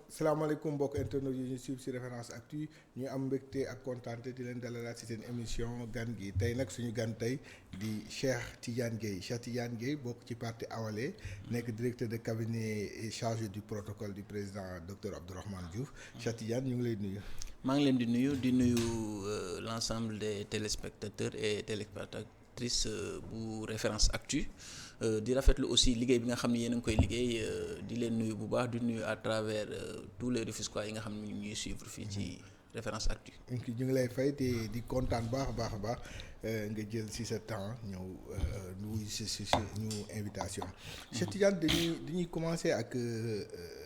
salaamaaleykum mbokk internet yi ñu suivre ci Référence Actu ñu am mbégte ak kontaante di leen dalalaat ci seen émission gan gi tey nag suñu gan tey di Cheikh Tidiane Gueye bokk ci parti Awalé nekk directeur de cabinet et chargé du protocole du président docteur Abdourahmane Diouf Cheikh Tidiane ñu ngi lay nuyu. maa ngi leen di nuyu l'ensemble des téléspectateurs et téléspectatrices bu Référence Actu di rafetlu aussi liggéey bi nga xam ne yéen a ngi koy liggéey di leen nuyu bu baax di nuyu à travers tous les Rufisquois yi nga xam ne ñu ñuy suivre fii ci Référence Actu. ñu ngi lay fay te di kontaan baax a baax nga jël ci sa temps ñëw nuyu ci ñu invitation. Cheikh Tidiane dañuy commencer ak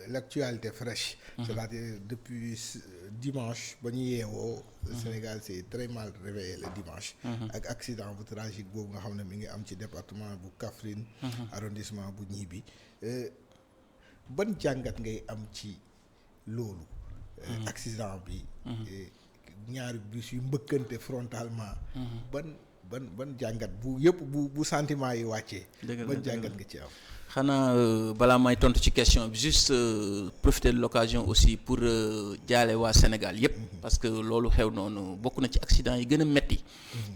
l'actualité fraîche. C'est-à-dire depuis dimanche ba ñu yeewoo. Sénégal c'est très mal réveillé le dimanche. ak accident bu tragique boobu nga xam ne mi ngi am ci département bu Kaffrine. arrondissement bu Nibi. ban jàngat ngay am ci loolu. accident bi. ñaari bus yu mbëkkante frontalement. ban jàngat bu sentiment yi wàccee. ban jàngat nga ci am. xanaa balaa may tontu ci question bi juste profiter de l'occasion aussi pour jaale waa Sénégal yépp parce que loolu xew noonu bokk na ci accident yi gën a metti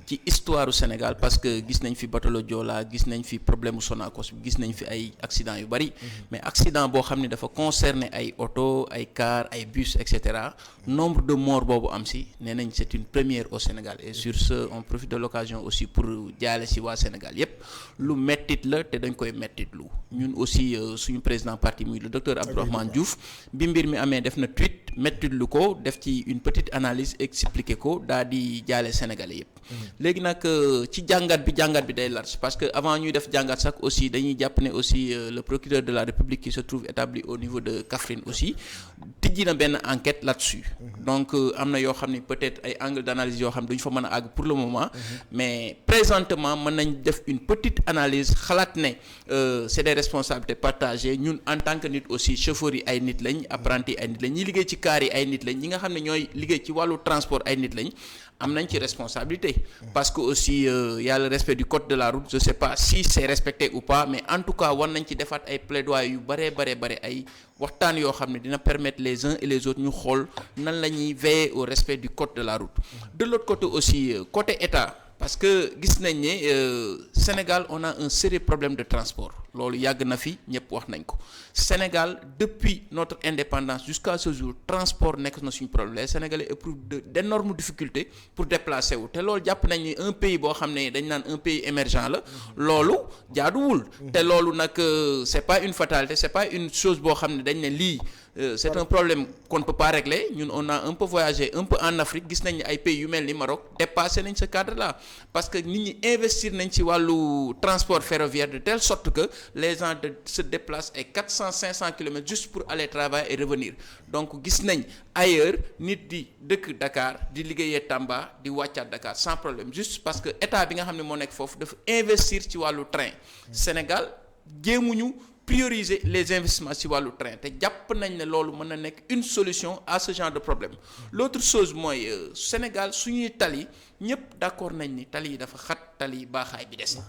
ci histoire du Sénégal parce que gis nañ fi bateau Joola gis nañ fi problème Sonacos bi gis nañ fi ay accident yu bari mais accident boo xam ne dafa concerner ay auto ay car ay bus et cetera nombre de morts boobu am si nee nañ c'est une première au Sénégal et sur ce on profite de l'occasion aussi pour jaale si waa Sénégal yépp lu mettit la te dañ koy mettitlu ñun aussi suñu président parti muy le docteur Abdourahmane Diouf bi mbir mi amee def na tweet mettitlu ko def ci une petite analyse expliquer ko daal di jaale Sénégalais yépp léegi nag ci jàngat bi day large parce que avant ñuy def jàngat sax aussi dañuy jàpp ne aussi le procureur de la République qui se trouve établi au niveau de Kaffrine aussi tijji na benn enquête là-dessus donc am na yoo xam ne peut-être ay angle d'analyse yoo xam ne duñu fa mën a àgg pour le moment mais présentement mën nañ def une petite analyse xalaat ne c'est des responsabilités partagées ñun en tant que nit aussi chauffeurs yi ay nit lañ apprentis ay nit lañ ñi liggéey ci car yi ay nit lañ ñi nga xam ne ñooy liggéey ci wàllu transport ay nit lañ am nañ ci responsabilité parce que aussi y a le respect du code de la route je sais pas si c'est respecté ou pas mais en tout cas war nañ ci defaat ay plaidoyer yu bare ay waxtaan yoo xam ne dina permettre les uns et les autres ñu xool nan la ñuy veiller au respect du code de la route de l'autre côté aussi côté état parce que gis nañ ne Sénégal on a un sérieux problème de transport loolu yàgg na fi ñëpp wax nañ ko Sénégal depuis notre indépendance jusqu'à ce jour transport nekk na suñu problème les Sénégalais éprouvent d'énormes difficultés pour déplacer wu te loolu jàpp nañ ni un pays boo xam ne dañ naan un pays émergent la loolu jaaduwul te loolu nag c'est pas une fatalité c'est pas une chose boo xam ne dañ ne lii c'est un problème qu'on ne peut pas régler ñun on a un peu voyagé un peu en Afrique gis nañ ay pays yu mel ni Maroc dépassé nañ ce cadre là parce que nit ñi investir nañ ci wàllu transport ferroviaire de telle sorte que les gens se déplacent ay 400-500 kilomètres juste pour aller travailler et revenir donc gis nañ ailleurs nit di dëkk Dakar di liggéeyee Tamba di wàccaat Dakar sans problème juste parce que état bi nga xam ne moo nekk foofu dafa investir ci wàllu train Sénégal jéemuñu prioriser les investissements ci wàllu train te jàpp nañ ne loolu mën na nekk une solution à ce genre de problème l'autre chose mooy Sénégal suñuy tali ñëpp d'accord nañ ni tali yi dafa xat tali yi baaxaay bi des na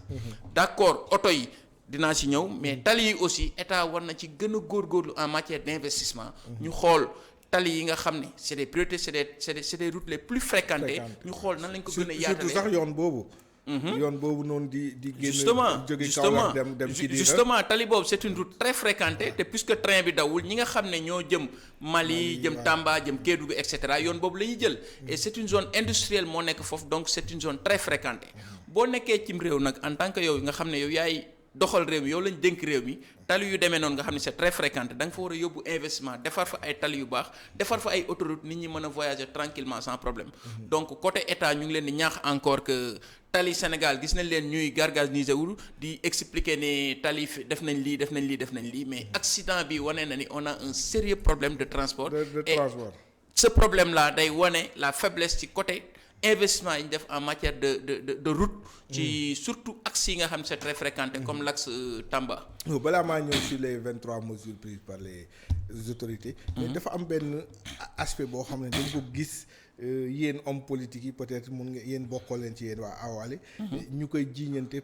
d'accord oto yi dinaa ci ñëw mais tali yi aussi état war na ci gën a góorgóorlu en matière d'investissement ñu xool tali yi nga xam ne c'est des priorités c'est des routes les plus fréquentées ñu xool nan lañ ko gën a yaatalee surtout sax yoon boobu noonu di génn jóge justement dem ci justement tali boobu c'est une route très fréquentée te puisque train bi dawul ñi nga xam ne ñoo jëm Mali jëm Tamba jëm Kédougou et cetera yoon boobu la ñuy jël et c'est une zone industrielle moo nekk foofu donc c'est une zone très fréquentée boo nekkee cim réew nag en tant que yow nga xam ne yow yaay doxal réew mi yow lañ dénk réew mi tali yu demee noonu nga xam ne c'est très fréquenté da nga fa war a yóbbu investissement defar fa ay tali yu baax defar fa ay autoroute nit ñi mën a voyager tranquillement sans problème donc côté état ñu ngi leen di ñaax encore que tali Sénégal gis nañ leen ñuy gargariser wul di expliquer ne tali def nañ lii mais accident bi wane na ni on a un sérieux problème de transport et ce problème là day wane la faiblesse ci côté investissement yi ñu def en matière de route ci surtout axes yi nga xam ne c'est très fréquenté comme l'axe Tamba. balaa maa ñëw sur les 23 mesures prises par les autorités. mais dafa am benn aspect boo xam ne dañ ko gis yéen hommes politiques yi peut-être mun nga yéen bokkoo leen ci yéen waa Awalé. ñu koy jiiñante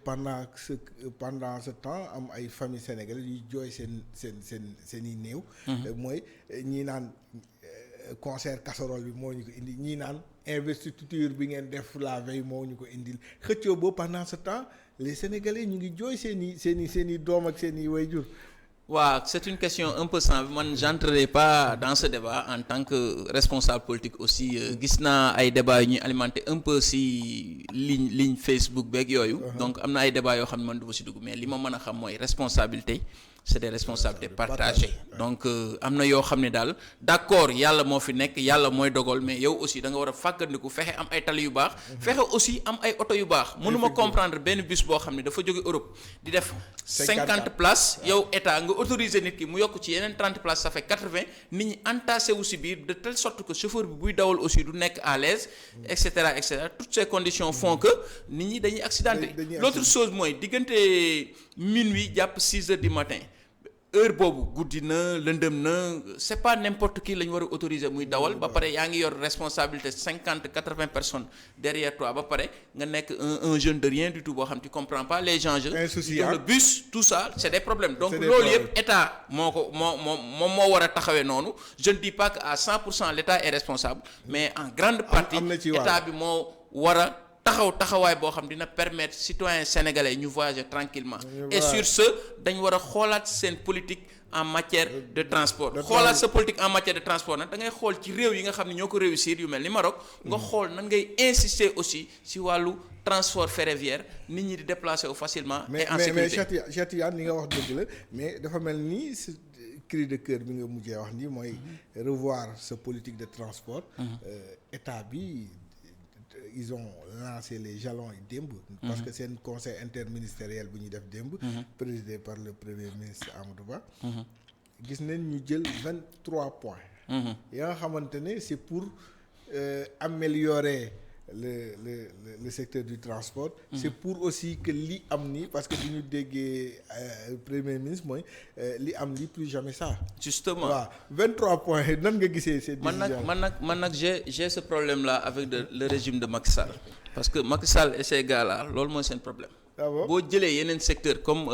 pendant ce temps am ay familles sénégalaises yuy jooy seen i néew. mooy ñii naan concert casserole bi moo ñu ko indi ñii naan investiture bi ngeen def la veille moo ñu ko indil xëccoo boobu pendant ce temps les sénégalais ñu ngi jooy seen i doom ak seen i waajur. waaw c'est une question un peu simple man j'entrerai pas dans ce débat en tant que responsable politique aussi gis naa ay débats yu ñuy alimenter un peu si ligne Facebook beeg yooyu. Donc am na ay débats yoo xam ne man du ma si dugg mais li ma mën a xam mooy responsabilité. C'est des responsabilités partagées donc am na yoo xam ne daal d'accord yàlla moo fi nekk yàlla mooy dogal mais yow aussi da nga war a fàggandiku fexe am ay tali yu baax fexe aussi am ay oto yu baax mënuma comprendre benn bus boo xam ne dafa jóge Europe di def 50 places yow état nga autoriser nit ki mu yokk ci yeneen 30 places ça fait 80 nit ñi entassé wu si biir de telle sorte que chauffeur bi buy dawal aussi du nekk à l'aise et cetera toutes ces conditions font que nit ñi dañuy accidenté l'autre chose mooy diggante minuit jàpp 6 heures du matin heure boobu guddi na lëndëm na c'est pas n'importe qui la ñu war a autoriser muy dawal ba pare yaa ngi yor responsabilité 50-80 personnes derrière toi ba pare nga nekk un jeune de rien du tout boo xam tu comprends pas les enjeux le bus tout ça c'est des problèmes donc loolu yëpp état moo war a taxawee noonu je ne dis pas que à 100% l'état est responsable mais en grande partie état bi moo war a taxawaay boo xam dina permettre citoyens sénégalais ñu voyager tranquillement et sur ce dañ war a xoolaat seen politique en matière de transport xoolaat sa politique en matière de transport nag da ngay xool ci réew yi nga xam ne ñoo ko réussir yu mel ni Maroc nga xool nan ngay insister aussi ci wàllu transport ferroviaire nit ñi di déplacer wu facilement et en sécurité mais Cheikh Tidiane li nga wax dëgg la mais dafa mel ni cri de cœur bi nga mujjee wax nii mooy revoir sa politique de transport état bi ils ont lancé les jalons yi démb parce que seen conseil interministériel bu ñuy def démb présidé par le premier ministre Amadou Ba gis nañ ñu jël 23 points ya nga xamante ne c'est pour améliorer le secteur du transport c'est pour aussi que li am ni parce que bi ñu déggee premier ministre mooy li am li plus jamais ça justement waaw 23 points nan nga gisee ces décisions man nag j'ai ce problème là avec le régime de Macky Sall parce que Macky Sall et ces gars là loolu mooy seen problème boo jëlee yeneen secteur comme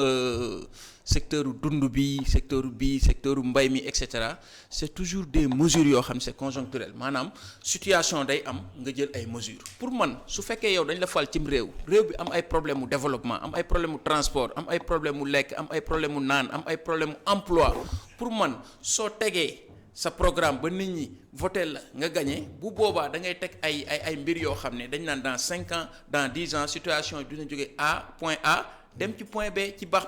secteur dund bi secteur mbay mi et cetera c'est toujours des mesures yoo xam c'est conjoncturel maanaam situation day am nga jël ay mesures pour man su fekkee yow dañ la fal cim réew bi am ay problème mu développement am ay problème mu transport am ay problème mu lekk am ay problème mu naan am ay problème mu emploi pour man soo tegee sa programme ba nit ñi voté la nga gagné bu boobaa da ngay teg ay mbir yoo xam ne dañ naan dans 5 ans dans 10 ans situation dina jóge point A dem ci point B ci baax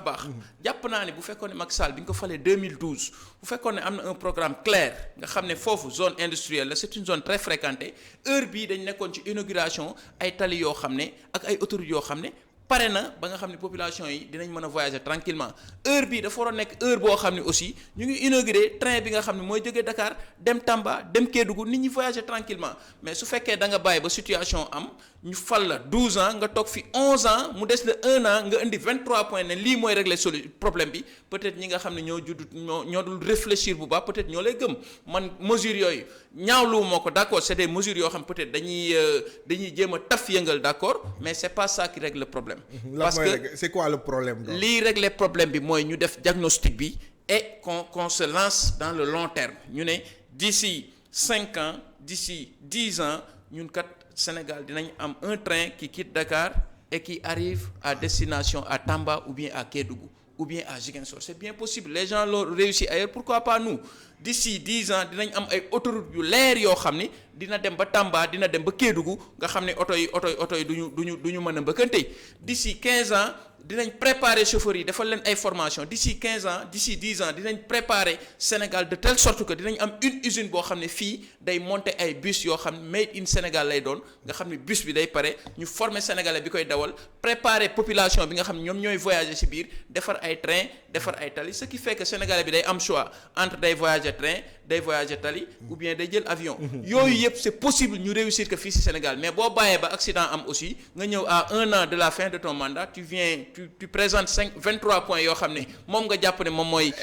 jàpp naa ne bu fekkoon ne Macky Sall bi nga ko falee 2012 bu fekkoon ne am na un programme clair nga xam ne foofu zone industrielle la c'est une zone très fréquentée heure bii dañ nekkoon ci inauguration ay tali yoo xam ne ak ay autoroutes yoo xam ne pare na ba nga xam ne population yi dinañ mën a voyager tranquillement heure bii dafa war a nekk heure boo xam ne aussi ñu ngi inauguré train bi nga xam ne mooy jógee Dakar dem Tamba dem Kédougou nit ñi voyager tranquillement mais su fekkee da nga bàyyi ba situation am ñu fal la 12 ans nga toog fi 11 ans mu des la 1 an nga indi 23 points ne lii mooy régler problème bi peut-être ñi nga xam ne ñoo judd ñoo dul réfléchir bu baax peut-être ñoo lay gëm man mesures yooyu ñaawlu moo ko d'accord c'est des mesures yoo xam peut-être dañuy jéem a taf yëngal d'accord mais c'est pas ça qui règle le problème. parce que c'est quoi le problème donc? Lii régler problème bi mooy ñu def diagnostic bi et qu'on se lance dans le long terme ñu ne d'ici 5 ans d'ici 10 ans ñun kat Sénégal dinañ am un train qui quitte Dakar et qui arrive à destination à Tamba ou bien à Kédougou ou bien à Ziguinchor c'est bien possible les gens l'ont réussi ailleurs pourquoi pas nous d'ici 10 ans dinañ am ay autoroutes yu leer yoo xam ni dina dem ba Tamba dina dem ba Kédougou nga xam ne oto yi duñu mën a mbëkkante d'ici 15 ans dinañ préparer chauffeurs yi defal leen ay formation d'ici 15 ans d'ici 10 ans dinañ préparer Sénégal de telle sorte que dinañ am une usine boo xam ne fii day monter ay bus yoo xam ne made in Sénégal lay doon nga xam ne bus bi day pare ñu former sénégalais bi koy dawal préparer population bi nga xam ne ñoom ñooy voyager ci biir defar ay train defar ay tali ce qui fait que sénégalais bi day am choix entre day voyager train day voyager tali ou bien day jël avion yooyu yëpp c'est possible ñu réussir que fii ci Sénégal mais boo bàyyee ba accident am aussi nga ñëw à 1 an de la fin de ton mandat tu présentes 23 points yoo xam ne moom nga jàpp ne moom mooy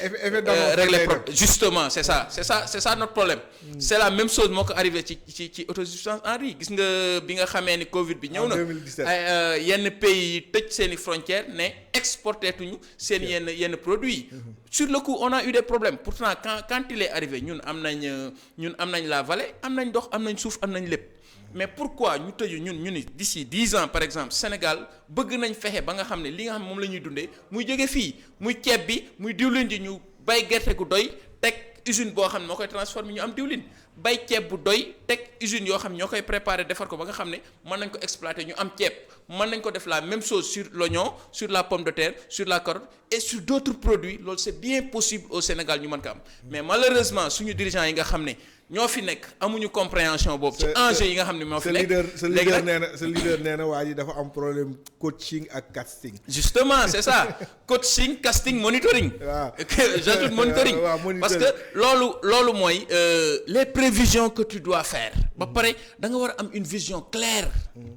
régler justement c'est ça notre problème c'est la même chose moo ko arrivé ci autosuffisance en riz gis nga bi nga xamee ni Covid bi ñëw na yenn pays yi tëj seeni frontières ne exporté tuñu seen yenn produits yi sur le coup on a eu des problèmes pourtant quand il est arrivé ñun am nañ la vallée am nañ ndox am nañ suuf am nañ lépp mais pourquoi ñu tëju ñu ni d'ici 10 ans par exemple Sénégal bëgg nañ fexe ba nga xam ne li nga xam ne moom la ñuy dundee muy jóge fii muy ceeb bi muy diwlin ji ñu bay gerte gu doy teg usine boo xam ne moo koy transformer ñu am diwlin bay ceeb bu doy teg usines yoo xam ne ñoo koy préparer defar ko ba nga xam ne mën nañ ko exploiter ñu am ceeb mën nañ ko def la même chose sur l'oignon sur la pomme de terre sur la carotte et sur d'autres produits loolu c'est bien possible au Sénégal ñu mën ko am mais malheureusement suñu dirigeants yi nga xam ne ñoo fi nekk amuñu compréhension boobu. ci enjeu yi nga xam ne moo fi nekk sa leader nee na waa ji dafa am problème coaching ak casting. justement c'est ça coaching casting monitoring. waaw j'ajoute monitoring. parce que loolu mooy les prévisions que tu dois faire. ba pare da nga war a am une vision claire.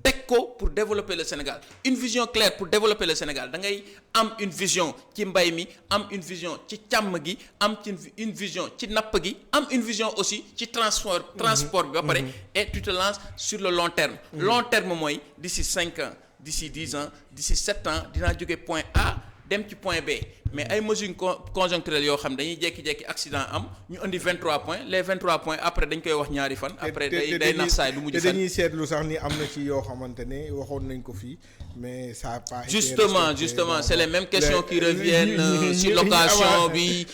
teg ko pour développer le Sénégal une vision claire pour développer le Sénégal da ngay am une vision ci mbay mi am une vision ci càmm gi am ci une vision ci napp gi am une vision aussi. ci transport bi ba pare et tu te lances sur le long terme long terme mooy d'ici 5 ans d'ici 10 ans d'ici 7 ans dinaa jóge point A dem ci point B mais ay mesures conjoncturelles yoo xam dañuy jékki-jékki accident am ñu indi 23 points les 23 points après dañ koy wax ñaari fan après day nax saay du mujj fan te dañuy seetlu sax ni am na ci yoo xamante ne waxoon nañ ko fii mais ça a pas été justement c'est les mêmes questions qui reviennent sur location bi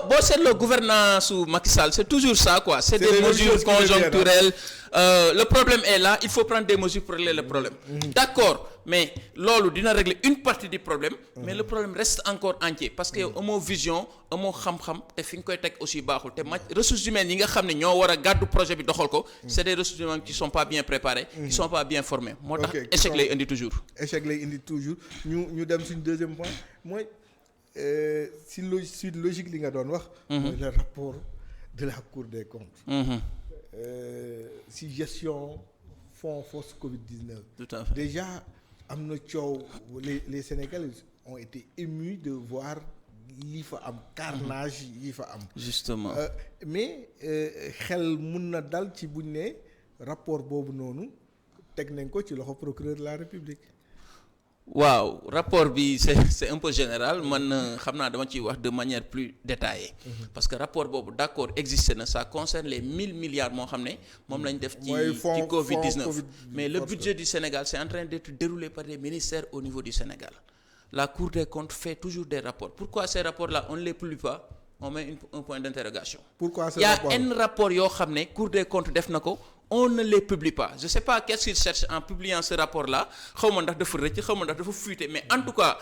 boo seetloo gouvernance su Macky Sall c'est toujours ça quoi c'est des mesures conjoncturelles le problème est là il faut prendre des mesures pour régler le problème d'accord mais loolu dina régler une partie du problème mais le problème reste encore entier parce que yow amoo vision amoo xam-xam te fi nga koy teg aussi baaxul te ressources humaines yi nga xam ne ñoo war a gàddu projet bi doxal ko c'est des ressources humaines qui sont pas bien préparées qui sont pas bien formées moo tax échec lay indi toujours ñu dem suñ deuxième point mooy si logique li nga doon wax mooy le rapport de la Cour des comptes si gestion fonds force Covid-19 tout à fait déjà am na coow les Sénégalais ont été émus de voir lii fa am carnage yi fa am justement mais xel mun na dal ci buñ ne rapport boobu noonu teg nañ ko ci loxo procureur de la République. waaw rapport bi c'est un peu général man xam naa dama ciy wax de manière plus détaillée parce que rapport boobu d'accord existe na ça concerne les 1000 milliards moo xam ne moom lañ def ci Covid-19 mais le budget du Sénégal c'est en train d'être déroulé par des ministères au niveau du Sénégal la Cour des comptes fait toujours des rapports pourquoi ces rapports-là on ne les publie pas on met un point d'interrogation. Pourquoi ce rapport? Il y a un rapport yoo xam ne Cour des comptes def na ko on ne les publie pas je sais pas qu'est-ce qu'ils cherchent en publiant ce rapport-là xaw ma ndax dafa rëcc xaw ma ndax dafa fuité mais en tout cas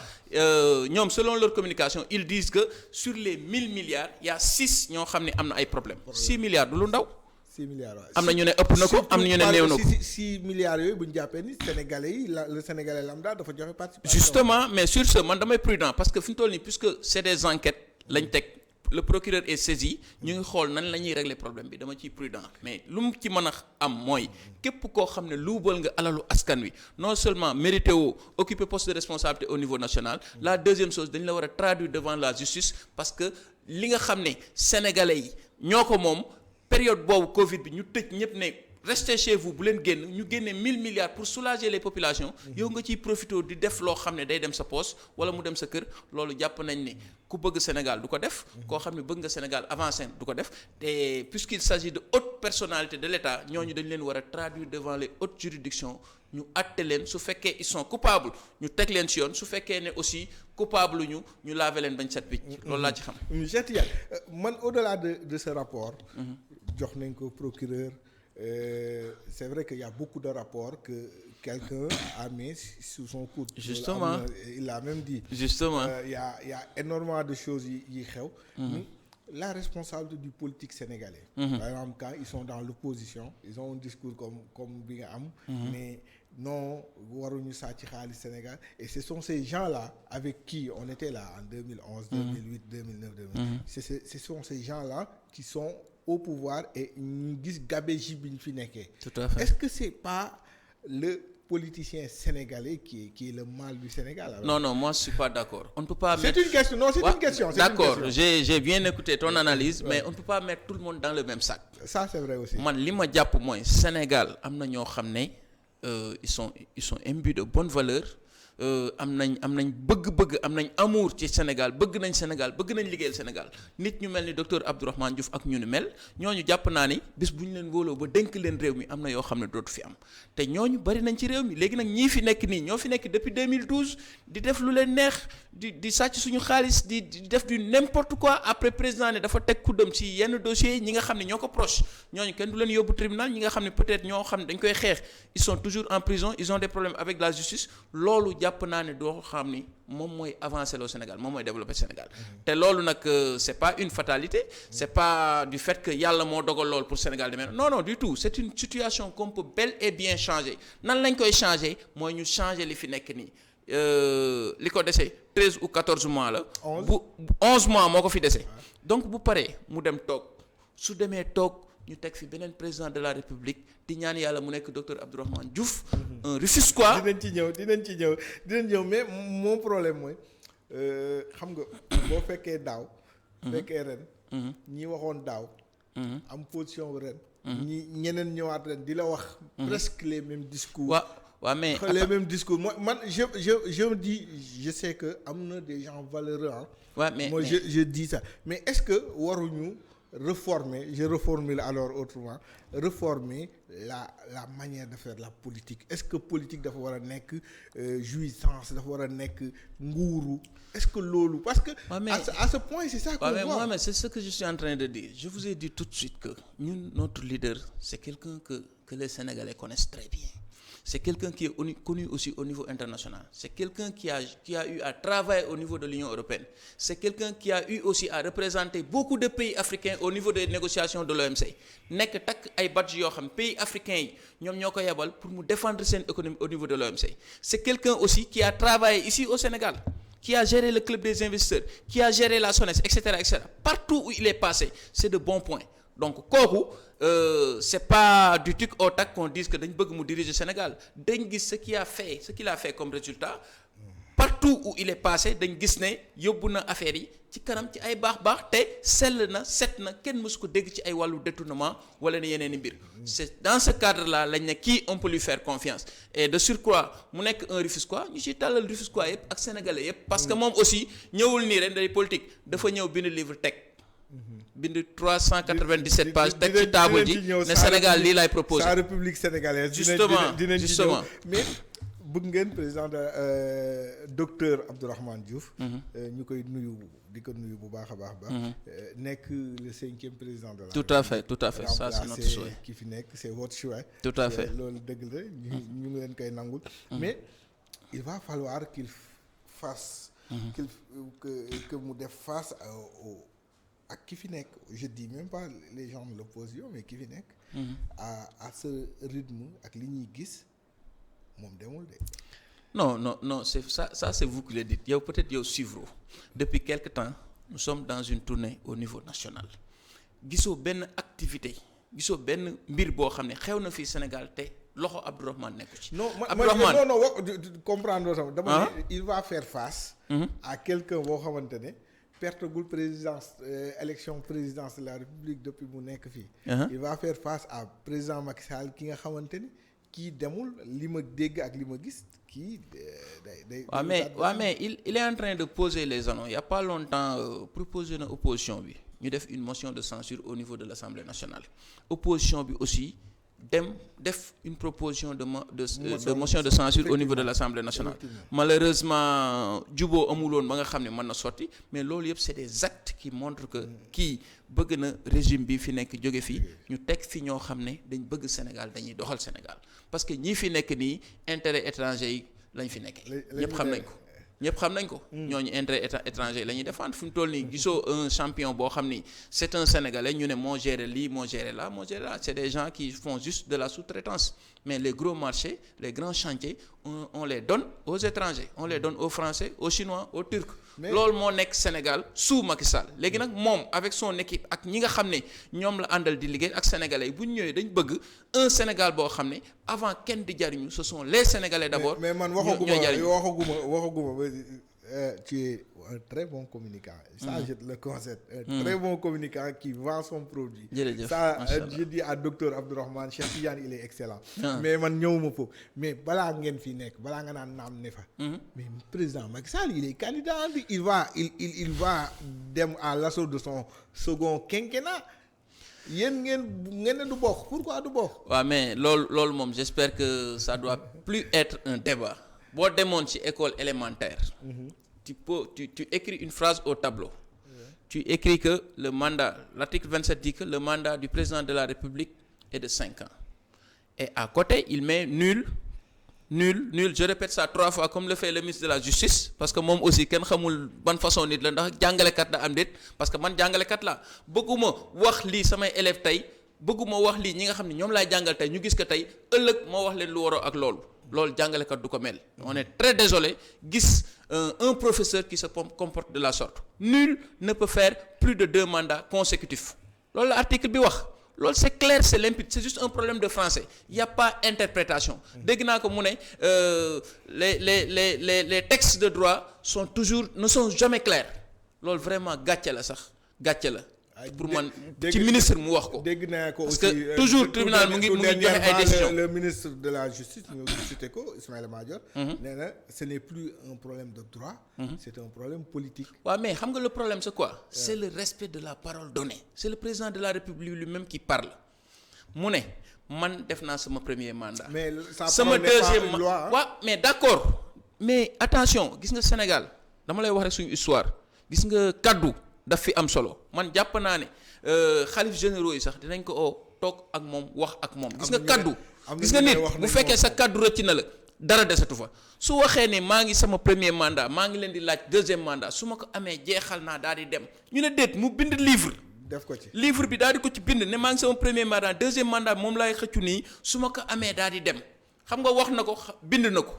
ñoom selon leur communication ils disent que sur les 1000 milliards il y a 6 ñoo xam ne am na ay problèmes 6 milliards du lu ndaw. 6 milliards waaw am na ñu ne ëpp na ko am na ñu ne néew na ko 6 milliards yooyu bu ñu jàppee ni Sénégalais yi le Sénégalais lambda dafa joxe participation. justement mais sur ce man damay prudent parce que fi ñu toll nii puisque c'est des enquêtes lañ teg. le procureur est saisi ñu ngi xool nan la ñuy régler problème bi dama ciy prudent mais lu mu ci mën a am mooy képp koo xam ne luubal nga alalu askan wi non seulement mérité woo occuper poste de responsabilité au niveau national la deuxième chose dañ la war a traduire devant la justice parce que li nga xam ne sénégalais yi ñoo ko moom période boobu Covid bi ñu tëj ñëpp ne restez chez vous bu leen génn ñu génne 1000 milliards pour soulager les populations yow nga ciy profité di def loo xam ne day dem sa poche wala mu dem sa kër loolu jàpp nañ ne ku bëgg Sénégal du ko def koo xam ne bëgg nga Sénégal avancé du ko def te puisqu'il s'agit de hautes personnalités de l'État ñooñu dañ leen war a traduire devant les hautes juridictions ñu àtte leen su fekkee ils sont coupables ñu teg leen ci yoon su fekkee ne aussi coupable ñu laver leen bañ set wicc loolu laa ci xam. man au-delà de ce rapport jox nañ ko procureur c'est vrai qu'il y a beaucoup de rapports que quelqu'un a mis sous son coude. Justement. Il a même dit. Justement. Il y a énormément de choses yi xew. La responsabilité du politique sénégalais. Par exemple, quand ils sont dans l'opposition, ils ont un discours comme bi nga am. Mais non, waruñu sàcc xaalis Sénégal. Et ce sont ces gens-là avec qui on était là en 2011, 2008, 2009, 2010. Ce sont ces gens-là qui sont au pouvoir et ñu gis gabegie bi ñu fi nekkee. Tout à fait. Est-ce que c'est pas le politicien sénégalais qui est le mal du Sénégal? Alors? Non, moi je suis pas d'accord. On ne peut pas c'est une question. Non, c'est une question. D'accord, j'ai bien écouté ton analyse, mais on ne peut pas mettre tout le monde dans le même sac. Ça c'est vrai aussi. Man li ma jàpp mooy Sénégal am na ñoo xam ne ils sont imbus de bonnes valeurs. am nañ bëgg-bëgg am nañ amour ci Sénégal bëgg nañ liggéeyal Sénégal nit ñu mel ni docteur Abdourahmane Diouf ak ñu ni mel ñooñu jàpp naa ni bis bu ñu leen wóoloo ba dénk leen réew mi am na yoo xam ne dootu fi am te ñooñu bari nañ ci réew mi léegi nag ñii fi nekk nii ñoo fi nekk depuis 2012 di def lu leen neex di sàcc suñu xaalis di def du n'importe quoi après président ne dafa teg kuddam ci yenn dossiers yi ñi nga xam ne ñoo ko proche ñooñu kenn du leen yóbbu tribunal ñi nga xam ne peut-être ñoo xam ne dañ koy xeex ils sont toujours en prison ils ont des problèmes avec la justice loolu jàpp naa ne doo xam ni moom mooy avancer le Sénégal moom mooy développer Sénégal te loolu nag c'est pas une fatalité c'est pas du fait que yàlla moo dogal loolu pour Sénégal demee non du tout c'est une situation qu'on peut bel et bien changer nan lañ koy changer mooy ñu changer li fi nekk nii li ko dese 13 ou 14 mois la. 11 mois moo ko fi dese. donc bu paree mu dem toog su demee toog ñu teg fi beneen président de la République di ñaan yàlla mu nekk docteur Abdourahmane Diouf. un Rufisquois. dinañ ci ñëw mais mon problème mooy xam nga boo fekkee daaw. fekkee ren. ñi waxoon daaw. am position ren. ñeneen ñëwaat ren di la wax. presque les mêmes discours. waaw mais les mêmes discours man je me dis je sais que am na des gens valeureux mais moi je dis ça mais est-ce que waruñu reformer je reformule alors autrement reformer la manière de faire la politique est-ce que politique dafa war a nekk jouissance dafa war a nekk nguuru est-ce que loolu parce que à ce point c'est ça qu'on voit. Mais c'est ce que je suis en train de dire je vous ai dit tout de suite que ñun notre leader c'est quelqu'un que les Sénégalais connaissent très bien. C'est quelqu'un qui est connu aussi au niveau international. C'est quelqu'un qui a eu à travailler au niveau de l'Union européenne. C'est quelqu'un qui a eu aussi à représenter beaucoup de pays africains au niveau des négociations de l'OMC. Nekk takk ay badge yoo xam pays africains yi ñoom ñoo ko yebal pour mu défendre seen économie au niveau de l'OMC. C'est quelqu'un aussi qui a travaillé ici au Sénégal, qui a géré le club des investisseurs, qui a géré la SONES, etc. Partout où il est passé, c'est de bons points. Donc kooku c'est pas du tic au tac qu'on dise que dañ bëgg mu diriger Sénégal dañ gis ce qu'il a fait comme résultat partout où il est passé dañ gis ne yóbbu na affaire yi ci kanam ci ay baax te sell na set na kenn mësu ko dégg ci ay wàllu détournement wala ne yeneen i mbir c'est dans ce cadre là lañ ne kii on peut lui faire confiance et de surcroît mu nekk un Rufisquois ñu ciy tàllal Rufisquois yëpp ak sénégalais yëpp parce que moom aussi ñëwul nii ren day politique dafa ñëw bind livre teg bind 397 pages teg ci table ji ne Sénégal lii lay proposé sa république sénégalaise justement mais bëgg ngeen président de docteur Abdourahmane Diouf ñu koy nuyu di ko nuyu bu baax a baax nekk le 5e président de la tout à fait ça c'est notre souhait ki fi nekk c'est votre choix tout à fait loolu dëgg la ñu ngi leen koy nangul mais il va falloir qu'il fasse que mu def face ak ki fi nekk je dis même pas les gens de l'opposition mais ki fi nekk à ce rythme ak li ñuy gis moom demul de non c'est ça c'est vous qui le dites yow peut-être yow suivre depuis quelque temps nous sommes dans une tournée au niveau national gisoo benn activité gisoo benn mbir boo xam ne xew na fii Sénégal te loxo Abdourahmane nekku ci non comprendre sama dama ne il va faire face à quelqu'un boo xamante ne pertegul présidence élection présidence de la République depuis mu nekk fii il va faire face à président Macky Sall ki nga xamante ni kii demul li ma dégg ak li ma gis kii day mais il est en train de poser les jalons il y a pas longtemps proposé na opposition bi ñu def une motion de censure au niveau de l'Assemblée nationale opposition bi aussi dem def une proposition de motion de censure au niveau de l'Assemblée nationale. Malheureusement juboo amuloon ba nga xam ne mën na sotti mais loolu yëpp c'est des actes qui montrent que kii bëgg na régime bi fi nekk jóge fii ñu teg fi ñoo xam ne dañ bëgg Sénégal dañuy doxal Sénégal parce que ñii fi nekk nii intérêt étranger yi lañ fi nekkee ñëpp xam nañ ko ñooñu intérêt étranger la ñuy défendre fi mu toll nii gisoo un champion boo xam ni c'est un Sénégalais ñu ne moo géré lii moo géré là c'est des gens qui font juste de la sous-traitance mais les gros marchés les grands chantiers on les donne aux étrangers on les donne aux Français aux Chinois aux Turcs loolu moo nekk Sénégal sous Macky Sall léegi nag moom avec son équipe ak ñi nga xam ne ñoom la àndal di liggéey ak sénégalais yi bu ñu ñëwee dañ bëgg un Sénégal boo xam ne avant kenn di jariñu ce sont les Sénégalais d'abord. mais man waxaguma tu es un très bon communicant. Ça je te le concède. Un très bon communicant qui vend son produit. jërëjëf ça je dis à docteur Abdourahmane Cheikh Tidiane il est excellent. mais man ñëwuma foofu mais balaa ngeen fi nekk balaa nga naan naam ne fa. mais président Macky Sall il est candidat il va dem à l'assaut de son second quinquennat. yéen ngeen ne du bokk pourquoi du bokk. waaw mais loolu moom j'espère que ça doit plus être un débat boo demoon ci école élémentaire. tu écris une phrase au tableau. Tu écris que le mandat l'article 27 dit que le mandat du président de la République est de 5 ans et à côté il met nul je répète ça 3 fois comme le fait le ministre de la Justice parce que moom aussi kenn xamul ban façon nit la ndax jàngalekat la am déet parce que man jàngalekat la bëgguma wax lii samay élèves tey bëgguma wax lii ñi nga xam ne ñoom laay jàngal tey ñu gis ko tey ëllëg moo wax leen lu waroo ak loolu jàngalekat du ko mel on est très désolé gis un professeur qui se comporte de la sorte nul ne peut faire plus de 2 mandats consécutifs loolu la article bi wax loolu c'est clair c'est limpide c'est juste un problème de français il y a pas interprétation dégg naa ko mu ne les textes de droit ne sont jamais clairs loolu vraiment gàcce la pour man ci ministre mu wax ko. dégg naa ko parce aussi que toujours tribunal mu ngi joxe ay décisions. le ministre de la justice ñu cité ko Ismaïla Madior. nee na ce n'est plus un problème de droit. c'est un problème politique. waaw mais xam nga le problème c'est quoi. c'est le respect de la parole donnée. c'est le président de la République lui-même qui parle mu ne man def naa sama premier mandat. mais sama deuxième mandat waaw mais d'accord mais attention gis nga Sénégal dama lay wax rek suñu histoire gis nga kaddu. daf fi am solo man jàpp naa ne xalif généraux yi sax dinañ ko toog ak moom wax ak moom gis nga kaddu gis nga nit bu fekkee sa kaddu rëcc na la dara desatu fa su waxee ne maa ngi sama premier mandat maa ngi leen di laaj deuxième mandat su ma ko amee jeexal naa daal di dem ñu ne déet mu bind livre def ko ci livre bi daal di ko ci bind ne maa ngi sama premier mandat deuxième mandat moom laay xëccu nii su ma ko amee daal di dem xam nga wax na ko bind na ko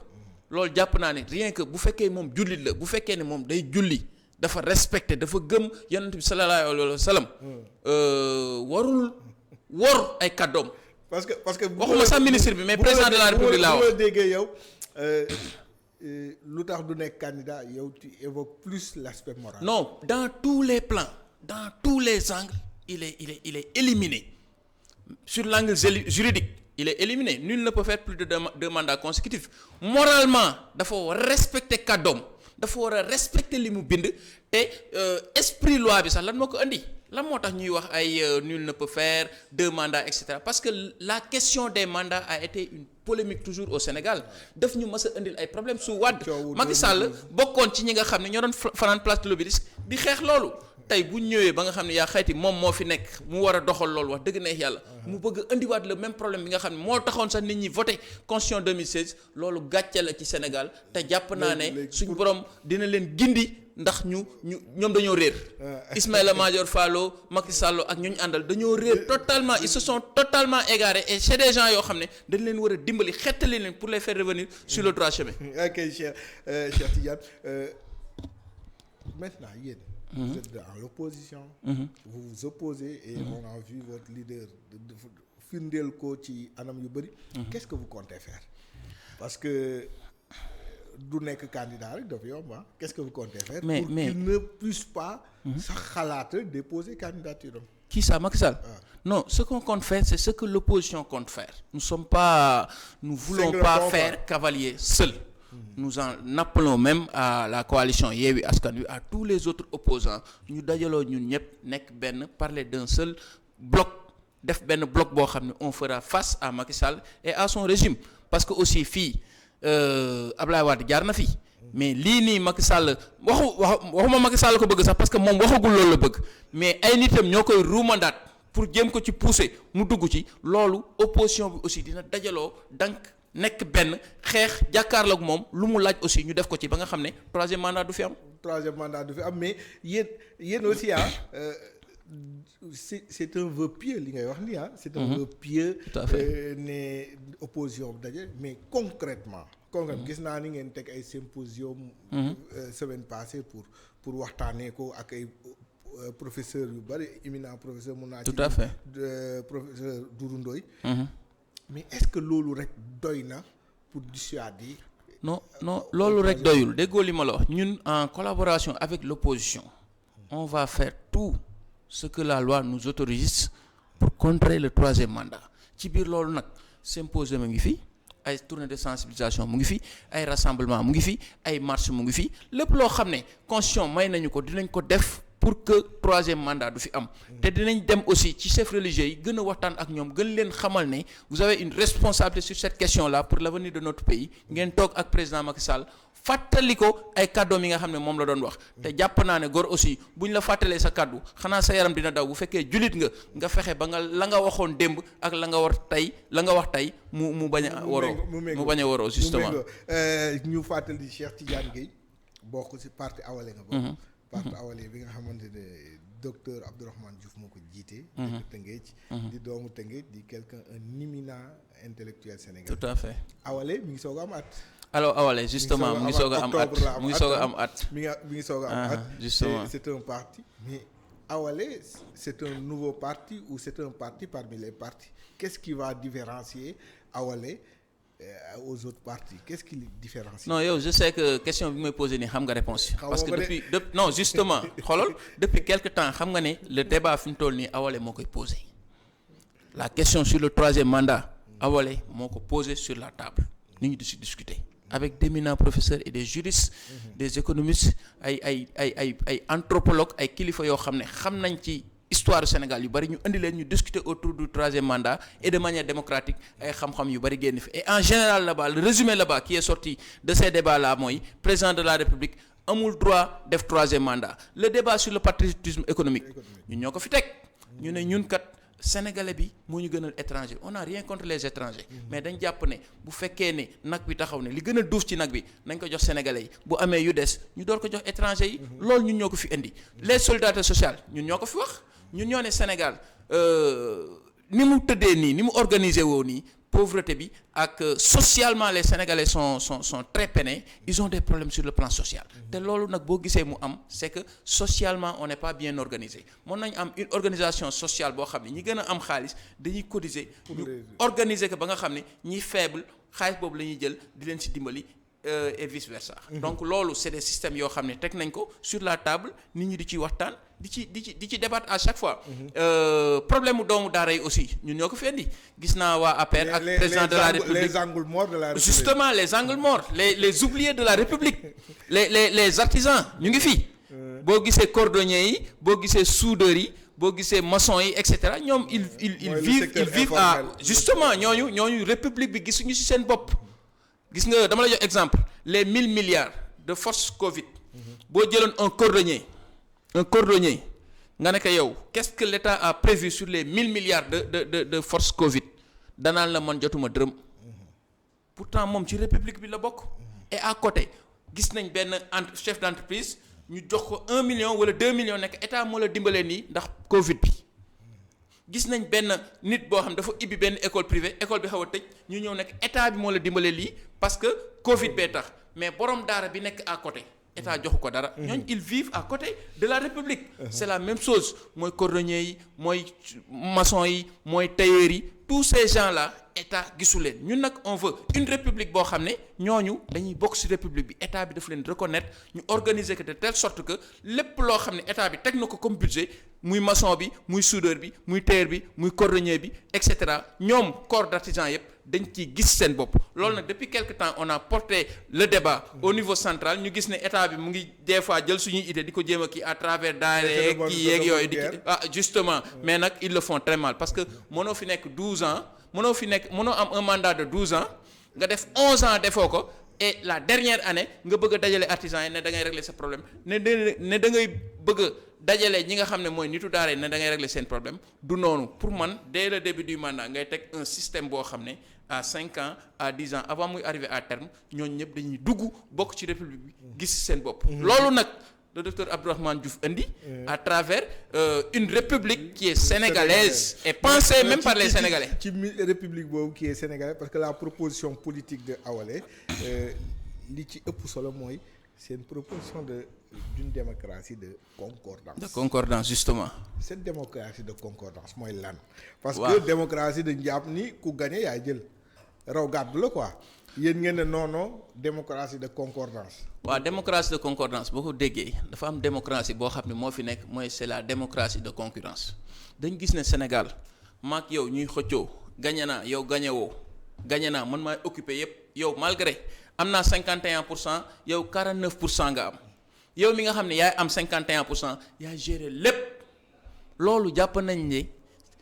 loolu jàpp naa ne rien que bu fekkee moom jullit la bu fekkee ne moom day julli dafa respecté dafa gëm yonent bi sallallahu alayhi wa sallam warul wor ay kàddoom. parce que waxuma sax ministre bi mais président de la République laa wax. bu la déggee yow lu tax du nekk candidat yow tu évoques plus l'aspect moral. non dans tous les plans dans tous les angles il est éliminé sur l'angle juridique il est éliminé nul ne peut faire plus de 2 mandats consécutifs moralement dafa war a respecter kàddoom. dafa war a respecter li mu bind te esprit loi bi sax lan moo ko indi lan moo tax ñuy wax ay nul ne peut faire 2 mandats et cetera parce que la question des mandats a été une polémique toujours au Sénégal daf ñu mës a indil ay problèmes su Wade Macky Sall bokkoon ci ñi nga xam ne ñoo doon fanaan place de l'Obélisque di xeex loolu tey bu ñëwee ba nga xam ne yaa xayti moom moo fi nekk mu war a doxal loolu wax dëgg neex yàlla mu bëgg a indiwaat le même problème bi nga xam ne moo taxoon sax nit ñi voté constitution 2016 loolu gàcce la ci Sénégal te jàpp naa ne suñ borom dina leen gindi ndax ñoom dañoo réer Ismaïla Madior Fallo Macky Sall ak ñu àndal dañoo réer totalement ils se sont totalement égarés et c'est des gens yoo xam ne dañ leen war a dimbali xettali leen pour les faire revenir sur le droit chemin. ok Cheikh Tidiane maintenant yéen. Vous êtes dans l'opposition. Vous vous opposez et on a vu votre leader firndeel ko ci anam yu bëri. Qu'est-ce que vous comptez faire? Parce que du nekk candidat rek dafa yomb qu'est-ce que vous comptez faire? Mais qu'il ne puisse pas sax xalaat déposer candidature. Qui ça, Macky Sall? Non, ce qu'on compte faire, c'est ce que l'opposition compte faire. Nous voulons pas faire cavalier seul. Nous en appelons même à la coalition Yewwi Askan Wi, à tous les autres opposants ñu dajaloo ñun ñëpp nekk benn parler d'un seul bloc def benn bloc boo xam ne on fera face à Macky Sall et à son régime parce que aussi fii Ablaye Wade jaar na fii mais lii nii Macky Sall waxuma Macky Sall ko bëgg sax parce que moom waxagul loolu la bëgg mais ay nitam ñoo koy ruumandaat pour jéem ko ci pousser mu dugg ci loolu opposition bi aussi dina dajaloo donc nekk benn xeex jàkkaarloog moom lu mu laaj aussi ñu def ko ci ba nga xam ne troisième mandat du fi am. troisième mandat du fi am mais yéen aussi c'est un vœu pieux li ngay wax nii c'est un vœu pieux. tout à fait ne opposition bi daje mais concrètement gis naa ni ngeen teg ay symposium semaine passée pour waxtaanee ko ak ay professeurs yu bari éminent professeur mun naa ci tout à fait professeur Doudou Ndoye mais est-ce que loolu rek doy na pour dissuader non loolu rek doyul déggoo li ma la wax ñun en collaboration avec l'opposition on va faire tout ce que la loi nous autorise pour contrer le troisième mandat ci biir loolu nag symposium mu ngi fi ay tournée de sensibilisation mu ngi fi ay rassemblement mu ngi fi ay marche mu ngi fi lépp loo xam ne constitution may nañu ko dinañ ko def pour que troisième mandat du fi am te dinañ dem aussi ci chefs religieux yi gën a waxtaan ak ñoom gën leen xamal ne vous avez une responsabilité sur cette question là pour l'avenir de notre pays ngeen toog ak président Macky Sall fàttali ko ay kàddoom yi nga xam ne moom la doon wax te jàpp naa ne góor aussi buñ la fàttalee sa kàddu xanaa sa yaram dina daw bu fekkee jullit nga fexe ba nga la nga waxoon démb ak la nga wax tey mu bañ a waroo justement ñu fàttali Cheikh Tidiane Gueye bokk ci parti Awalé nga bokk parti Awalé bi nga xamante ne docteur Abdourahmane Diouf moo ko jiite. dëkk Tëngéej. di doomu Tëngéej di quelqu'un un éminent intellectuel sénégalais. tout à fait Awalé mi ngi soog a am at. alors Awalé justement mu ngi soog a am at mi ngi soog a am at. justement c'est un parti mais Awalé c'est un nouveau parti ou c'est un parti parmi les partis qu'est-ce qui va différencier Awalé aux autres partis qu'est-ce qui les différencie? non yow je sais que question bi may posé nii xam nga réponse parce que non justement xoolal depuis quelque temps xam nga ne le débat fi mu toll nii Awalé moo koy posé la question sur le troisième mandat Awalé moo ko posé sur la table nit ñi di si discuter avec d'éminents professeurs et des juristes des économistes ay anthropologues ay kilifa yoo xam ne xam nañ ci histoire du Sénégal yu bari ñu indi leen ñu discuter autour du troisième mandat et de manière démocratique ay xam-xam yu bari génn fi et en général là-bas le résumé là-bas qui est sorti de ces débats là mooy président de la République amul droit def troisième mandat le débat sur le patriotisme économique ñun ñoo ko fi teg ñu ne ñun kat sénégalais bi moo ñu gënal étranger on n'a rien contre les étrangers mais dañ jàpp ne bu fekkee ne nag bi taxaw ne li gën a duuf ci nag bi nañ ko jox sénégalais yi bu amee yu des ñu door ko jox étranger yi loolu ñun ñoo ko fi indi les solidarités sociales ñun ñoo ko fi wax ñun ñoo ne Sénégal ni mu tëddee nii ni mu organisé woo nii pauvreté bi ak socialement les Sénégalais sont très peinés ils ont des problèmes sur le plan social te loolu nag boo gisee mu am c'est que socialement on n'est pas bien organisé mën nañ am une organisation sociale boo xam ne ñi gën a am xaalis dañuy cotiser ñu organiser ko ba nga xam ne ñi faible xaalis boobu la ñuy jël di leen ci dimbali et vice versa donc loolu c'est des systèmes yoo xam ne teg nañ ko sur la table nit ñi di ci waxtaan di ci débattre à chaque fois problème mu doomu daara yi aussi ñun ñoo ko fi indi gis naa waa APR ak président de la République les angles morts de la République justement les angles morts les oubliés de la République les artisans ñu ngi fi boo gisee cordonniers yi boo gisee soudeurs yi boo gisee maçons yi et cetera ñoom ils vivent à justement ñooñu République bi gisuñu ci seen bopp gis nga dama la jox exemple les 1000 milliards de force Covid boo jëloon un cordonnier nga ne ko yow qu'est-ce que l'État a prévu sur les 1000 milliards de force Covid danaan la man jotuma dërëm pourtant moom ci République bi la bokk et à côté gis nañ benn chef d'entreprise ñu jox ko 1 million wala 2 millions nekk État moo la dimbalee nii ndax Covid bi gis nañ benn nit boo xam dafa ibbi benn école privée école bi xaw a tëj ñu ñëw nekk État bi moo la dimbalee lii parce que Covid bee tax mais borom daara bi nekk à côté État joxu ko dara. ñooñu ils vivent à côté de la République. C'est la même chose mooy cordonniers yi mooy maçon yi mooy tailleurs yi tous ces gens là État gisu leen ñun nag on veut une république boo xam ne ñooñu dañuy bokk ci république bi État bi daf leen reconnaître ñu organiser que de telle sorte que lépp loo xam ne État bi teg na ko comme budget muy maçon bi muy soudeur bi muy tailleur bi muy cordonnier bi et cetera ñoom corps d'artisan yëpp dañ ciy gis seen bopp loolu nag depuis quelque temps on a porté le débat au niveau central ñu gis ne état bi mu ngi des fois jël suñuy idée di ko jéem a kii à travers daare kii yeeg yooyu di justement mais nag ils le font très mal parce que mënoo fi nekk 12 ans mënoo am un mandat de 12 ans nga def 11 ans defoo ko et la dernière année nga bëgg a dajale artisans yi ne da ngay régler sa problème ne da ngay bëgg a dajale ñi nga xam ne mooy nitu daara ne da ngay régler seen problème du noonu pour man dès le début du mandat ngay teg un système boo xam ne à 5 ans à 10 ans avant muy arriver à terme ñooñu ñëpp dañuy dugg bokk ci république bi gis seen bopp. loolu nag le docteur Abdourahmane Diouf indi à travers une république qui est sénégalaise et pensée même par les Sénégalais. ci république boobu qui est sénégalaise parce que la proposition politique de Awalé li ci ëpp solo mooy c'est une proposition d'une démocratie de concordance. De concordance justement. Cette démocratie de concordance mooy lan. parce que démocratie dañu jàpp ni ku gagné yaay jël raw gàddu la quoi. yéen ngeen ne non démocratie de concordance. waaw démocratie de concordance boo ko déggee dafa am démocratie boo xam ne moo fi nekk mooy c'est la démocratie de concurrence dañ gis ne Sénégal maak yow ñuy xëccoo gagné naa yow gagné woo gagné naa man maay occupé yépp yow malgré am naa 51% yow 49% nga am yow mi nga xam ne yaay am 51% yaay gérer lépp loolu jàpp nañ ne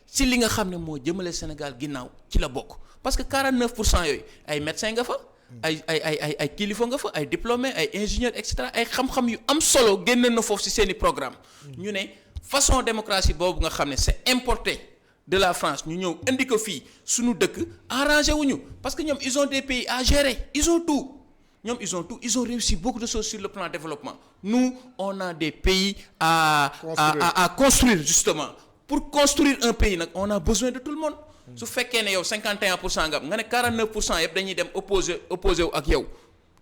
ci li nga xam ne moo jëmale Sénégal ginnaaw ci la bokk. parce que 49% yooyu ay médecins nga fa ay kilifa nga fa ay diplômés ay ingénieurs et cetera ay xam-xam yu am solo génn na foofu ci seeni programme ñu ne façon démocratie boobu nga xam ne c'est importé de la France ñu ñëw indi ko fii suñu dëkk arrangé wuñu parce que ñoom ils ont des pays à gérer ils ont tout ils ont réussi beaucoup de choses sur le plan développement nous on a des pays à construire justement pour construire un pays nag on a besoin de tout le monde. su fekkee ne yow 51% nga am nga ne 49% yëpp dañuy dem opposé wu ak yow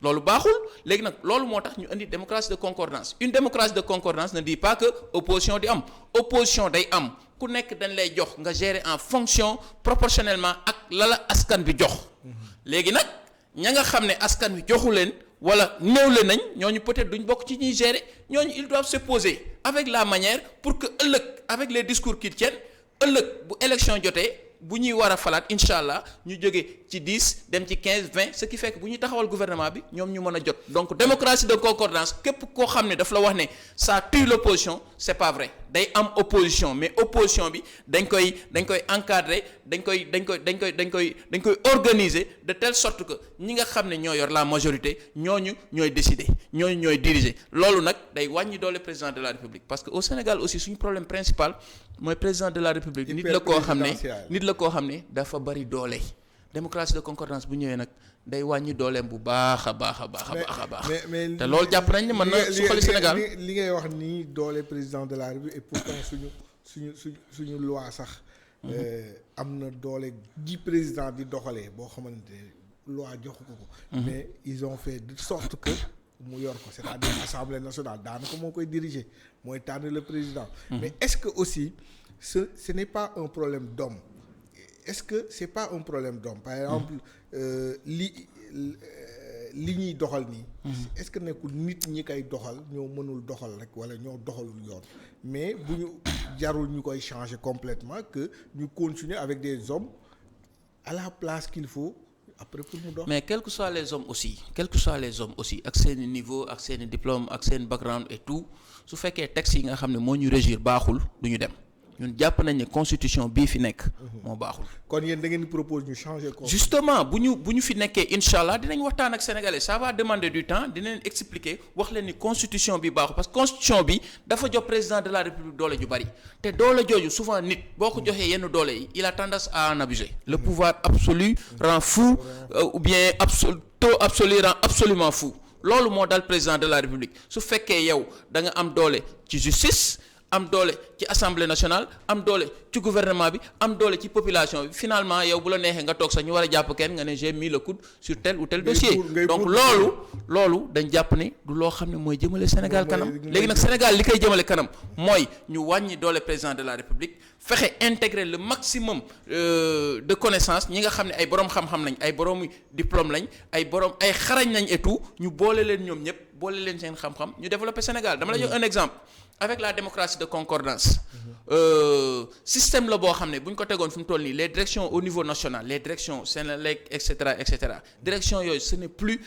loolu baaxul léegi nag loolu moo tax ñu indi démocratie de concordance une démocratie de concordance ne dit pas que opposition di am opposition day am ku nekk dañ lay jox nga gérer en fonction proportionnellement ak la askan bi jox léegi nag ña nga xam ne askan bi joxu leen wala néewle nañ ñooñu peut-être duñ bokk ci ñuy gérer ñooñu ils doivent se poser avec la manière pour que ëllëg avec les discours qu'ils tiennent ëllëg bu élection jotee bu ñuy war a falaat incha allah ñu jóge ci 10 dem ci 15 20 ce qui fait que bu ñuy taxawal gouvernement bi ñoom ñu mën a jot donc démocratie de concordance képp koo xam ne daf la wax ne ça tue l'opposition c'est pas vrai day am opposition mais opposition bi dañ koy encadrer dañ koy organiser de telle sorte que ñi nga xam ne ñoo yor la majorité ñooñu ñooy décider ñooñu ñooy diriger loolu nag day wàññi doole président de la République parce que au Sénégal aussi suñu problème principal mooy président de la République nit la koo xam ne dafa bari doole démocratie de concordance bu ñëwee nag day wàññi dooleem bu baax a baax te loolu jàpp nañ ne mën na suqali Sénégal li ngay wax nii doole président de la République et pourtant suñu loi sax am na doole gi président di doxalee boo xamante loi joxu ko mais ils ont fait de sorte que mu yor ko c'est-à-dire Assemblée nationale daanaka moo koy diriger mooy tànn le président mais est-ce que aussi ce n'est pas un problème d'homme est-ce que c'est pas un problème d'homme par exemple li ñuy doxal nii est-ce que nekkul nit ñi koy doxal ñoo mënul doxal rek wala ñoo doxalul yoon mais bu ñu jarul ñu koy changer complètement que ñu continuer avec des hommes à la place qu'il faut après pour mu dox. mais quels que soient les hommes aussi ak seeni niveau ak seeni diplôme ak seen background et tout su fekkee texte yi nga xam ne moo ñu régir baaxul du ñu dem ñun jàpp nañ ne constitution bii fi nekk moo baaxul. kon yéen da ngeen di propose ñu changer constitution. justement bu ñu fi nekkee incha allah dinañ waxtaan ak sénégalais ça va demander du temps dinañ expliquer wax leen ni constitution bi baaxul parce que constitution bi dafa jox président de la république doole ju bari te doole jooju souvent nit boo ko joxee yenn doole yi il a tendance à en abuser. le pouvoir absolu rend fou ou bien taux absolu rend absolument fou loolu moo dal président de la république su fekkee yow da nga am doole ci justice. am doole ci assemblée nationale am doole ci gouvernement bi am doole ci population bi finalement yow bu la neexee nga toog sax ñu war a jàpp kenn nga ne j'ai mis le coude sur tel ou tel dossier donc loolu dañ jàpp ne du loo xam ne mooy jëmale Sénégal kanam léegi nag Sénégal li koy jëmale kanam mooy ñu wàññi doole président de la République fexe intégrer le maximum de connaissances ñi nga xam ne ay borom xam-xam lañ ay borom diplôme lañ ay xarañ lañ et tout ñu boole leen ñoom ñëpp boole leen seen xam-xam ñu développer Sénégal dama la jox un exemple avec la démocratie de concordance système la boo xam ne bu ñu ko tegoon fi mu toll nii les directions au niveau national les directions Sénélec et cetera direction yooyu ce n'est plus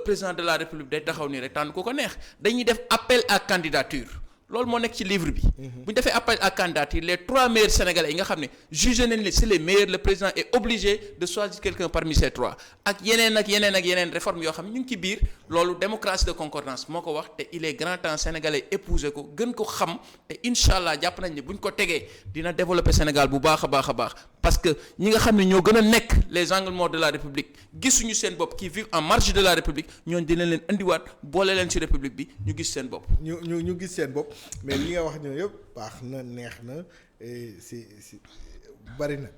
président de la République day taxaw nii rek tànn ku ko neex dañuy def appel à candidature loolu moo nekk ci livre bi. bu ñu defee appel à candidature les 3 meilleurs sénégalais yi nga xam ne jugé nañ ni c'est les meilleurs le président est obligé de choisir quelqu'un parmi ces 3 ak yeneen réformes yoo xam ne ñu ngi ci biir loolu démocratie de concordance moo ko wax te il est grand temps sénégalais épouser ko gën ko xam te incha allah jàpp nañ ne bu ñu ko tegee dina développer Sénégal bu baax a baax parce que ñi nga xam ne ñoo gën a nekk les angles morts de la République gisuñu seen bopp qui vivent en marge de la République ñooñu dina leen indiwaat boole leen ci République bi ñu gis seen bopp. ñu gis seen bopp. mais li nga wax ñoo yëpp baax na neex na si bari na.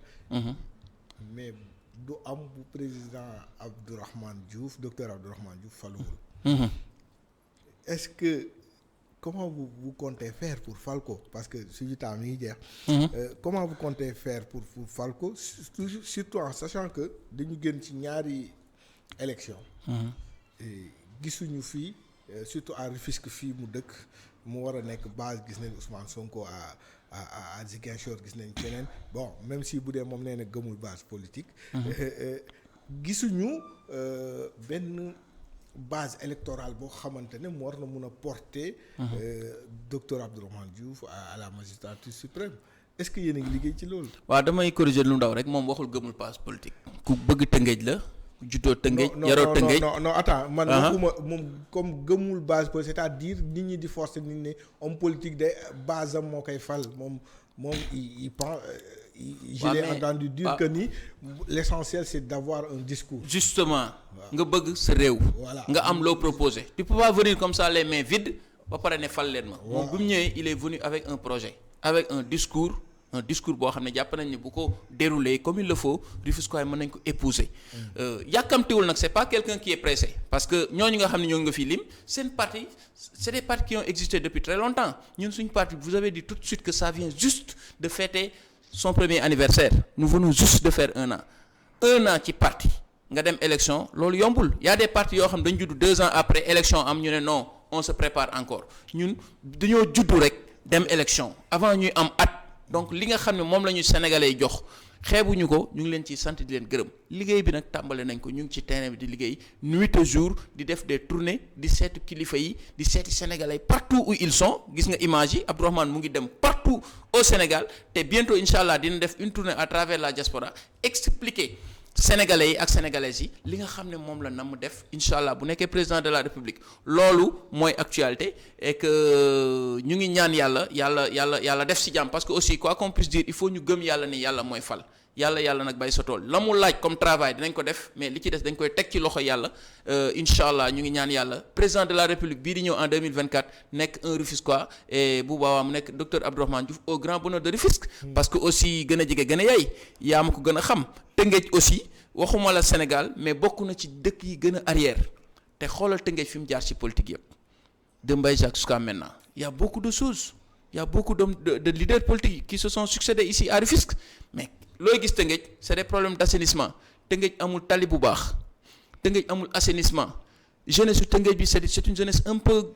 mais du am bu président Abdourahmane Diouf docteur Abdourahmane Diouf faluwul. est-ce que comment vous comptez faire pour fal ko parce que suñu temps mi ngi jeex. comment vous comptez faire pour fal ko surtout en sachant que dañu génn ci ñaari élection gisuñu fii surtout à Rufisque fii mu dëkk. mu war a nekk base gis nañ Ousmane Sonko à Ziguinchor gis nañ keneen bon même si bu dee moom nee na gëmul base politique. gisuñu benn base électorale boo xamante ne mu war na mun a porter. docteur Abdourahmane Diouf à la magistrature suprême est-ce que yéen a ngi liggéey ci loolu. waaw damay corriger lu ndaw rek moom waxul gëmul base politique. ku bëgg Tëngéej la. juddoo Tëngéej yaroo Tëngéej non attends man waxuma moom comme gëmul base politique c'est-à-dire nit ñi di forcer nit ne homme politique de base am moo koy fal moom il pense je l'ai entendu dire que ni l'essentiel c'est d'avoir un discours justement nga bëgg sa réew nga am loo proposé tu peux pas venir comme ça les mains vides ba pare ne fal leen ma moom bu mu ñëwee il est venu avec un projet avec un discours boo xam ne jàpp nañ ne bu ko dérouler comme il le faut Rufisquois mën nañ ko épouser yàkkamtiwul nag c'est pas quelqu'un qui est pressé parce que ñooñu nga xam ne ñoo nga fii lim seen parti c'est des partis qui ont existé depuis très longtemps ñun suñu parti vous avez dit tout de suite que ça vient juste de fêter son premier anniversaire nous venons juste de faire un an ci parti nga dem élection loolu yombul y a des partis yoo xam dañ judd 2 ans après élection am ñu ne non on se prépare encore ñun dañoo juddu rek dem élection avant ñuy am at donc li nga xam ne moom la ñu sénégalais yi jox xeebuñu ko ñu ngi leen ci sant di leen gërëm liggéey bi nag tàmbale nañ ko ñu ngi ci terrain bi di liggéey nuit et jour di def des tournées di seeti kilifa yi di seeti sénégalais partout où ils sont gis nga image yi Abdourahmane mu ngi dem partout au Sénégal te bientôt incha allah dina def une tournée à travers la diaspora expliquer sénégalais yi ak sénégalaises yi li nga xam ne moom la nam def incha allah bu nekkee président de la république loolu mooy actualité et que ñu ngi ñaan yàlla def ci jàmm parce que aussi quoi qu'on puisse dire il faut ñu gëm yàlla ni yàlla mooy fal yàlla nag bay sa tool la mu laaj comme travail dinañ ko def mais li ci des dañ koy teg ci loxo yàlla incha allah ñu ngi ñaan yàlla président de la république bii di ñëw en 2024 nekk un Rufisquois et bu boobaa mu nekk docteur Abdourahmane Diouf au grand bonheur de Rufisque parce que aussi gën a jege gën a yaay yaa ma ko gën a xam Tëngéej aussi waxuma la Sénégal mais bokk na ci dëkk yi gën a arrière te xoolal Tëngéej fi mu jaar ci politique yëpp de Mbaye Jacques jusqu'à maintenant il y a beaucoup de choses il y a beaucoup de leaders politiques qui se sont succédés ici à Rufisque mais looy gis Tëngéej c'est des problèmes d'assainissement Tëngéej amul tali bu baax Tëngéej amul assainissement jeunesse su Tëngéej bi c'est une jeunesse un peu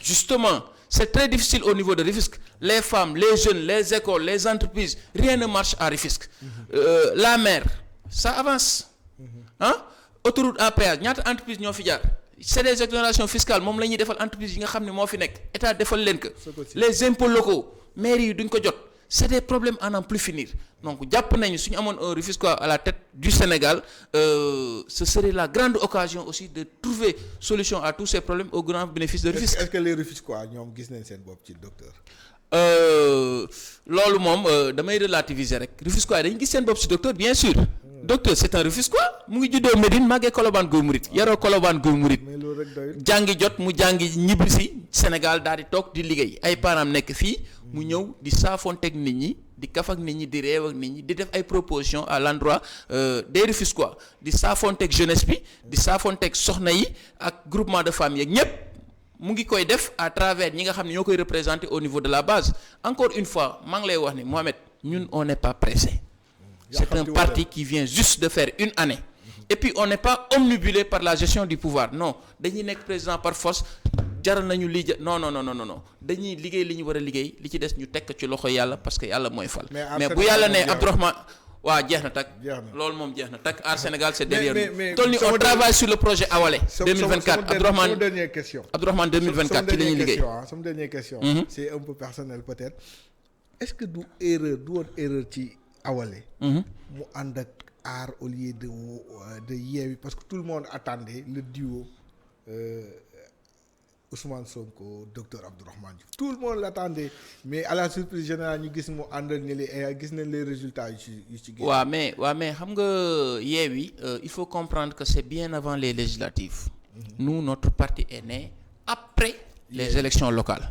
justement c'est très difficile au niveau de Rufisque les femmes les jeunes les écoles les entreprises rien ne marche à Rufisque la mer ça avance autoroute à péage ñaata entreprise ñoo fi jaar c'est des exonérations fiscales moom la ñuy defal entreprise yi nga xam ne moo fi nekk état defal leen ko les impôts locaux mairies yi duñ ko jot c'est des problèmes à n'en plus finir donc jàpp nañu suñu amoon un Rufisquois à la tête du Sénégal ce serait la grande occasion aussi de trouver solution à tous ces problèmes au grand bénéfice de Rufisque. Est-ce que les Rufisquois ñoom gis nañ seen bopp ci docteur. loolu moom damay relativiser rek Rufisquois dañu gis seen bopp ci docteur bien sûr. docteur c'est un Rufisquois mu ngi juddoo Médine màggee Colobane Guy Mouride yaroo Colobane Guy Mouride jàngi jot mu jàngi ñibbi si Sénégal daal di toog di liggéey ay parents nekk fii mu ñëw di saafonteeg nit ñi di kaf ak nit ñi di réew ak nit ñi di def ay propositions à l'endroit des Rufisquois di saafonteeg jeunesse bi di saafonteeg soxna yi ak groupement de femmes yeeg ñépp mu ngi koy def à travers ñi nga xam ne ñoo koy représenter au niveau de la base encore une fois maa ngi lay wax ni Mohamed ñun on n'est pas pressé. C'est un parti qui vient juste de faire une année. Et puis on n'est pas omnibulé par la gestion du pouvoir non dañuy nekk président par force jaral nañu lii non dañuy liggéey li ñu war a liggéey li ci des ñu tekk ci loxo yàlla parce que yàlla mooy fal. mais bu yàlla ne Abdourahmane waaw jeex na takk. loolu moom jeex na takk Aar Sénégal c'est derrière nous. toll ni on travaille sur le projet Awalé. 2024 sama dernière question. Abdourahmane 2024 ci la ñuy liggéey. sama dernière question. c'est un peu personnel peut-être. est-ce que du woon erreur ci Awalé. mu ànd ak Aar au lieu de Yewwi parce que tout le monde attendait le duo Ousmane Sonko docteur Abdourahmane Diouf tout le monde l'attendait mais à la surprise générale ñu gis mu ànd ak gis nañ les résultats yu ci génn. waaw mais xam nga Yewwi il faut comprendre que c'est bien avant les législatives. Nous notre parti est né après les élections locales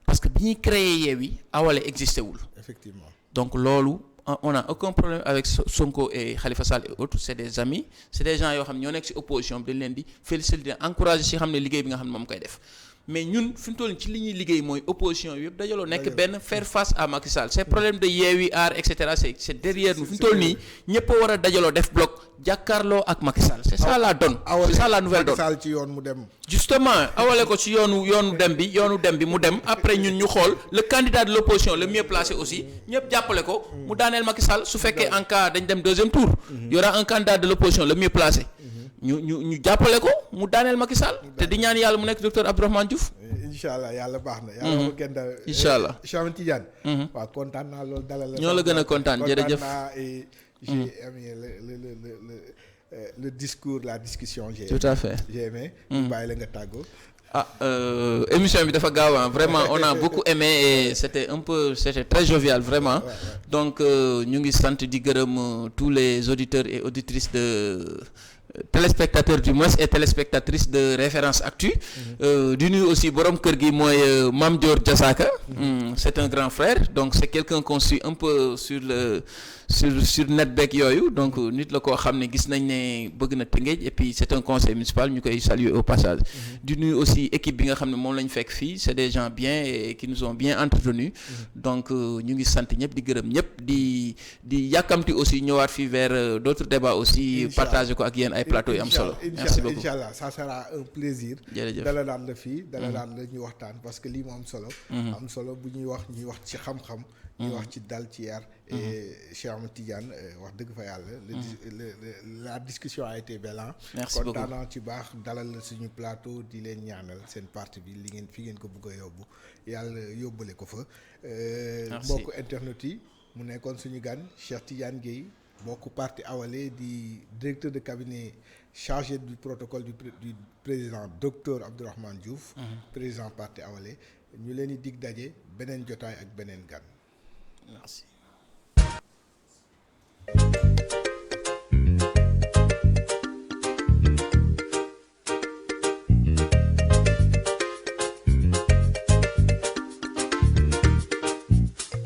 parce que bi ñuy créer Yewwi Awalé existé wul. Effectivement. Donc loolu on n'a aucun problème avec Sonko et Khalifa Sall et autres c'est des amis c'est des gens yoo xam ne ñoo nekk ci opposition bi dañ leen di féliciter encourager ci xam ne liggéey bi nga xam ne moom koy def mais ñun fi mu toll ci li ñuy liggéey mooy opposition yëpp dajaloo nekk benn faire face à Macky Sall ces problèmes de Yewwi Aar et cetera c'est derrière nous fi mu toll nii ñëpp a war a dajaloo def bloc jàkkaarloo ak Macky Sall c'est ça la donne c'est ça la nouvelle donne. Macky Sall ci yoon mu dem. Justement awale ko ci yoonu dem bi mu dem après ñun ñu xool le candidat de l'opposition le mieux placé aussi ñëpp jàppale ko mu daaneel Macky Sall su fekkee en cas dañ dem deuxième tour y aura un candidat de l'opposition le mieux placé ñu jàppale ko mu daaneel Macky Sall te di ñaan yàlla mu nekk docteur Abdourahmane Diouf. incha allah yàlla baax na. yàlla ko kenn daal. incha allah Cheikh Tidiane. waaw kontaan naa loolu dalal la. ñoo la gën a kontaan jërëjëf j'ai aimé le discours la discussion. tout à fait j'ai aimé. bàyyi la nga tàggoo. Émission bi dafa gaaw vraiment on a beaucoup aimé et c'était très jovial vraiment donc ñu ngi sant di gërëm tous les auditeurs et auditrices de téléspectateurs du moins et téléspectatrices de Référence Actu di nuyu aussi borom kër gi mooy Mame Dior Diasaka c'est un grand frère donc c'est quelqu'un qu'on suit un peu sur net beeg yooyu donc nit la koo xam ne gis nañ ne bëgg na Tëngéej et puis c'est un conseil municipal ñu koy saluer au passage di nuyu aussi équipe bi nga xam ne moom lañ fekk fii c'est des gens bien et qui nous ont bien entretenus donc ñu ngi sant ñëpp di gërëm ñëpp di yàkkamti aussi ñëwaat fii vers d'autres débats aussi partager ko ak yéen ay plateaux yu am solo merci beaucoup inchallah ça sera un plaisir jërëjëf dala daan la fii dala daan la ñu waxtaan parce que lii moo am solo bu ñuy wax ci xam-xam ñuy wax ci dal ci yar et Cheikh Ahmed Tidiane wax dëgg fa yàlla la discussion a été belle merci beaucoup kontaan ci baax dalal suñu plateau di leen ñaanal seen parti bi li ngeen fi ngeen ko bëgg a yóbbu yàlla yóbbale ko fa mbokk internet yi mu nekkoon suñu gan Cheikh Tidiane Gueye bokk parti Awalé di directeur de cabinet chargé du protocole du président docteur Abdourahmane Diouf président parti Awalé ñu leen di dig daje beneen jotaay ak beneen gan. Merci.